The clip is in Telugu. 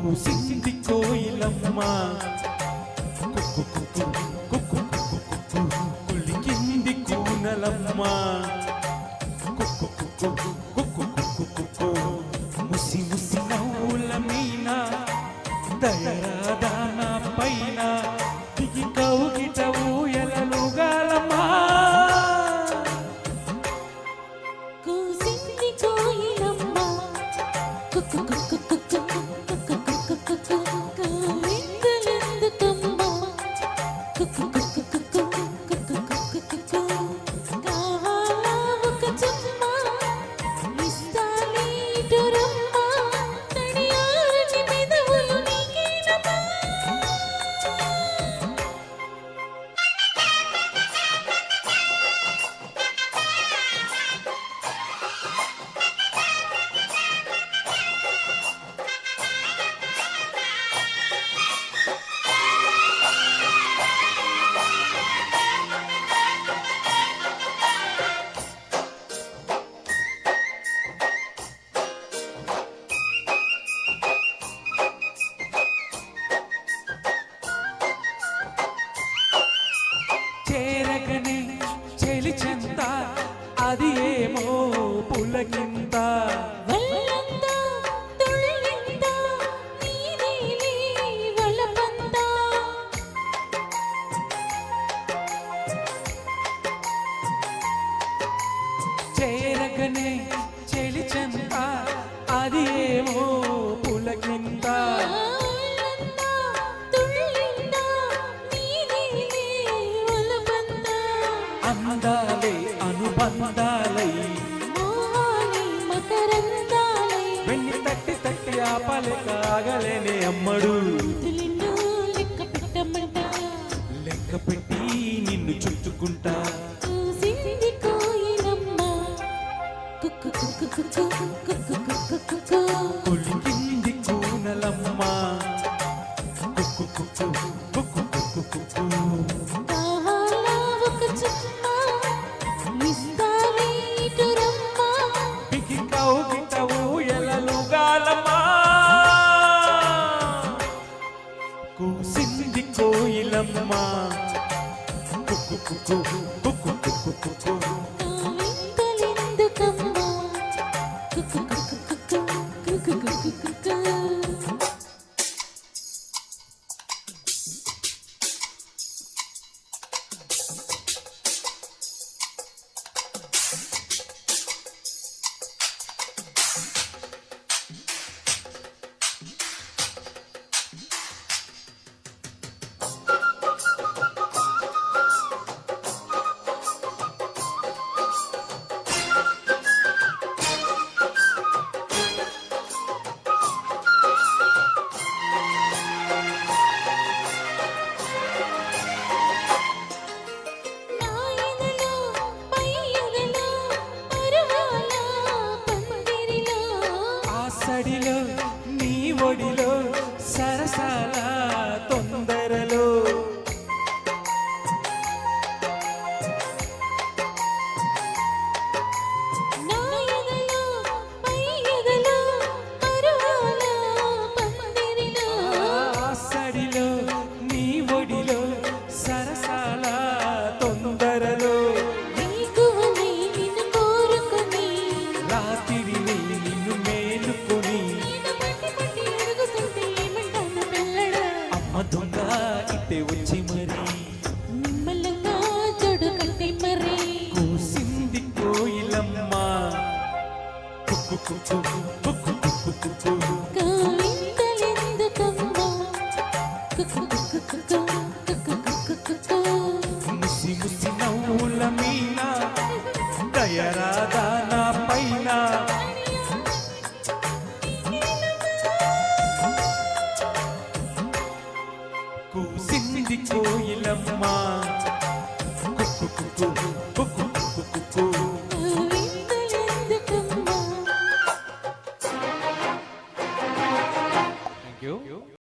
కూసింది కోయిలమ్మ కులికింది కూనలమ్మ ముసి ముసి నవ్వుల మీన దయరాదాన పైన దిగి కౌగిట ఊయలలుగాలమ్మా కూసింది కోయిలమ్మ చేరగనే చెలి చెంత అది ఏమో పులకింత చేరగనే చెలి చెంత అది ఏమో పులకింత అందాలే అనుబంధాలై వెన్ని తట్టి తట్టి ఆపలే కాగలేనే అమ్మడు లెక్క పెట్టి నిన్ను చుట్టుకుంటా కొలికింది కూనలమ్మ బిగి కౌగిట ఊయలలుగాలమ్మా కూసింది కోయిలమ్మ సడిలో నీ ఒడిలో సరసాల తొందరలో సడిలో నీ ఒడిలో సరసాల తొందరలో రాత్రి నిన్ను మేలుకొని అమ్మ దొంగ ఇట్టే వచ్చి మరి నిమ్మలంగా జోడు కట్టి మరి కూసింది కోయిలమ్మ ముసి ముసి నవ్వుల మీన దయరాదా నా పైన కూసింది కోయిలమ్మ